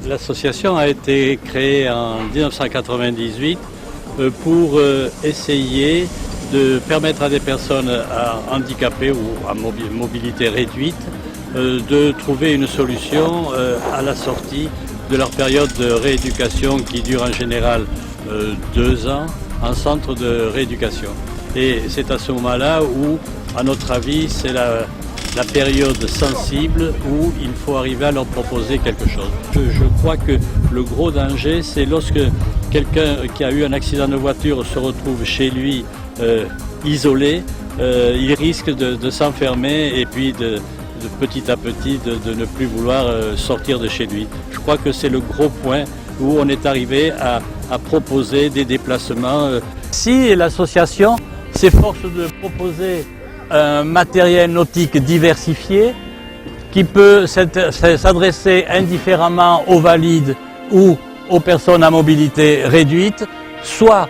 L'association a été créée en 1998 pour essayer de permettre à des personnes handicapées ou à mobilité réduite de trouver une solution à la sortie de leur période de rééducation qui dure en général 2 ans en centre de rééducation. Et c'est à ce moment-là où, à notre avis, c'est la période sensible où il faut arriver à leur proposer quelque chose. Je crois que le gros danger, c'est lorsque quelqu'un qui a eu un accident de voiture se retrouve chez lui isolé, il risque de s'enfermer et puis de petit à petit de ne plus vouloir sortir de chez lui. Je crois que c'est le gros point où on est arrivé à proposer des déplacements. Si l'association s'efforce de proposer un matériel nautique diversifié qui peut s'adresser indifféremment aux valides ou aux personnes à mobilité réduite, soit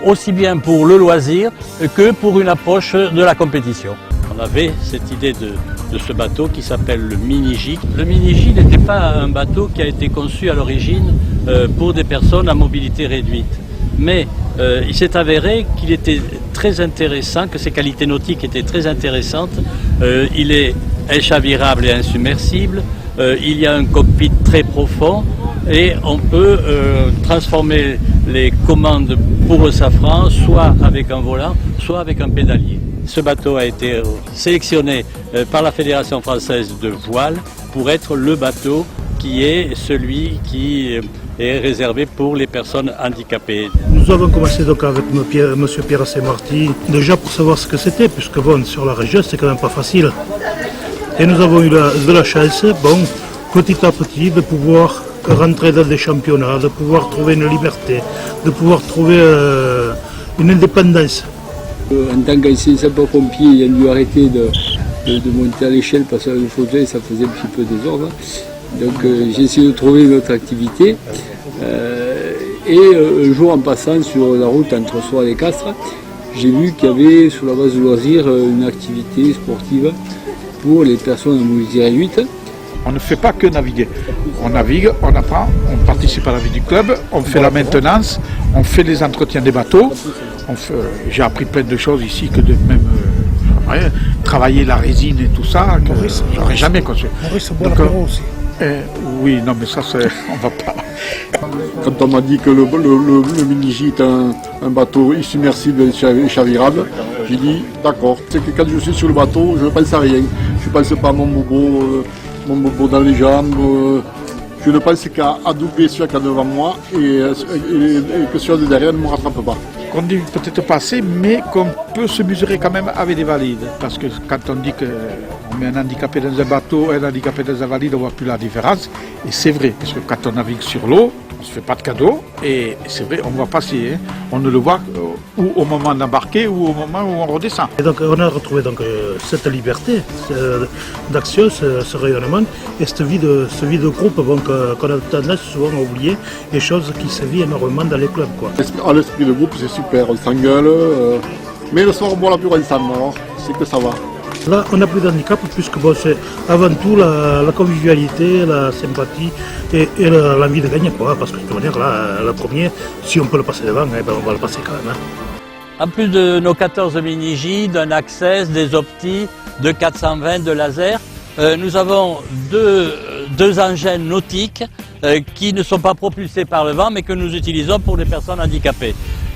aussi bien pour le loisir que pour une approche de la compétition. On avait cette idée de ce bateau qui s'appelle le Mini-J. Le Mini-J n'était pas un bateau qui a été conçu à l'origine pour des personnes à mobilité réduite. Mais il s'est avéré qu'il était très intéressant, que ses qualités nautiques étaient très intéressantes. Il est inchavirable et insubmersible. Il y a un cockpit très profond et on peut transformer les commandes pour le safran soit avec un volant, soit avec un pédalier. Ce bateau a été sélectionné par la Fédération française de voile pour être le bateau qui est celui qui est réservé pour les personnes handicapées. Nous avons commencé donc avec M. Pierre Saint-Marty, déjà pour savoir ce que c'était, puisque bon, sur la région c'est quand même pas facile. Et nous avons eu de la chance, bon, petit à petit, de pouvoir rentrer dans des championnats, de pouvoir trouver une liberté, de pouvoir trouver une indépendance. En tant qu'ancien sapeur-pompier, il a dû arrêter de monter à l'échelle parce que le fauteuil ça faisait un petit peu désordre. Donc j'ai essayé de trouver une autre activité. Et un jour en passant sur la route entre Soire et Castres, j'ai vu qu'il y avait sur la base de loisirs une activité sportive pour les personnes à mobilité réduite. On ne fait pas que naviguer. On navigue, on apprend, on participe à la vie du club, on fait la maintenance, on fait les entretiens des bateaux. J'ai appris plein de choses ici que de même travailler la résine et tout ça, que j'aurais jamais conçu. Maurice boit l'apéro aussi. Oui, non mais ça on va pas. Quand on m'a dit que le Mini-J est un bateau submersible et chavirable, j'ai dit d'accord. C'est que quand je suis sur le bateau, je ne pense à rien. Je ne pense pas à mon bobo dans les jambes. Je ne pense qu'à doubler celui qui est devant moi et que celui de derrière ne me rattrape pas. Qu'on dit peut-être pas assez, mais qu'on peut se mesurer quand même avec des valides. Parce que quand on dit qu'on met un handicapé dans un bateau, un handicapé dans un valide, on ne voit plus la différence. Et c'est vrai, parce que quand on navigue sur l'eau, on ne se fait pas de cadeau. Et c'est vrai, on voit passer. Hein. On ne le voit ou au moment d'embarquer ou au moment où on redescend. Et donc on a retrouvé donc, cette liberté d'action, ce rayonnement et cette vie de groupe bon, qu'on a tendance souvent à oublier, et choses qui se vivent énormément dans les clubs. À l'esprit de groupe, c'est super, on s'engueule, mais le soir on boit la pure ensemble, alors c'est que ça va. Là, on n'a plus d'handicap puisque bon, c'est avant tout la convivialité, la sympathie et l'envie de gagner, parce que de toute manière, là, la première, si on peut le passer devant, eh ben, on va le passer quand même. En plus de nos 14 mini-J, d'un Access, des Opti, de 420, de laser, nous avons deux engins nautiques qui ne sont pas propulsés par le vent mais que nous utilisons pour les personnes handicapées.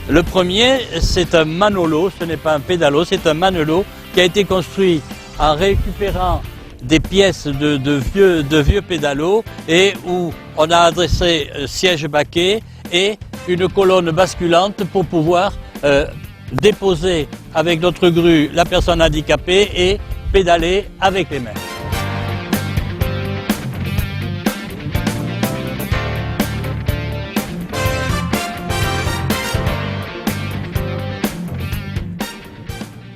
Le premier, c'est un manolo, ce n'est pas un pédalo, c'est un manolo qui a été construit en récupérant des pièces de vieux pédalos et où on a adressé siège baquet et une colonne basculante pour pouvoir déposer avec notre grue la personne handicapée et pédaler avec les mains.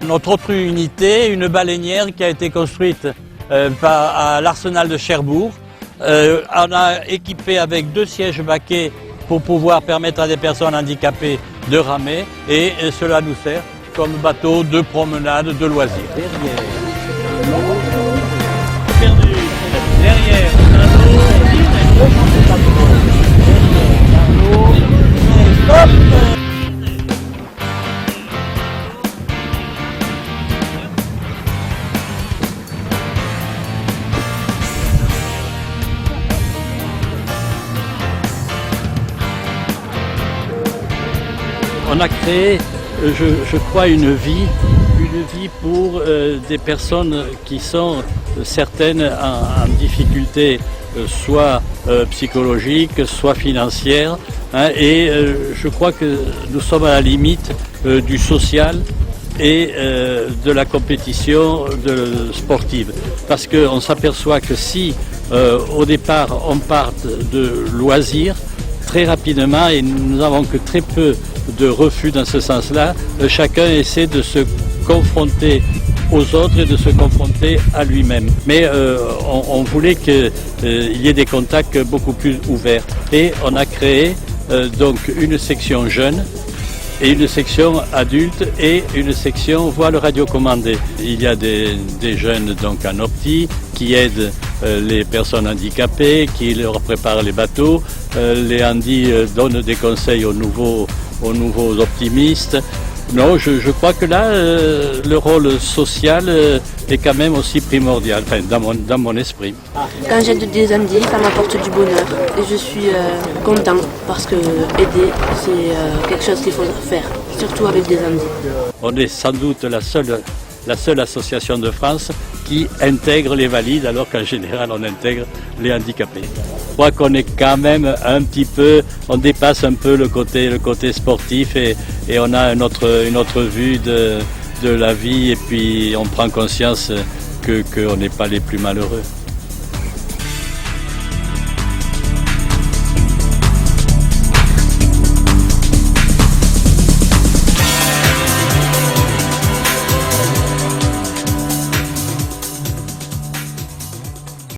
Notre autre unité, une baleinière qui a été construite à l'Arsenal de Cherbourg. On a équipé avec 2 sièges baquets pour pouvoir permettre à des personnes handicapées de ramer et cela nous sert comme bateau de promenade, de loisirs. Derrière, on a créé, je crois, une vie pour des personnes qui sont certaines en difficulté, soit psychologique, soit financière. Et je crois que nous sommes à la limite du social et de la compétition sportive. Parce qu'on s'aperçoit que si au départ on part de loisirs, très rapidement, et nous n'avons que très peu de refus dans ce sens-là, chacun essaie de se confronter aux autres et de se confronter à lui-même. Mais on voulait qu'il y ait des contacts beaucoup plus ouverts. Et on a créé donc une section jeune et une section adulte et une section voile radiocommandée. Il y a des jeunes donc en opti qui aident les personnes handicapées, qui leur préparent les bateaux. Les handis donnent des conseils aux nouveaux optimistes. Non, je crois que là, le rôle social est quand même aussi primordial, enfin, dans mon esprit. Quand j'aide des handis, ça m'apporte du bonheur et je suis content parce que aider, c'est quelque chose qu'il faut faire, surtout avec des handis. On est sans doute la seule association de France qui intègre les valides, alors qu'en général on intègre les handicapés. Je crois qu'on est quand même un petit peu, on dépasse un peu le côté sportif et on a une autre vue de la vie et puis on prend conscience qu'on n'est pas les plus malheureux.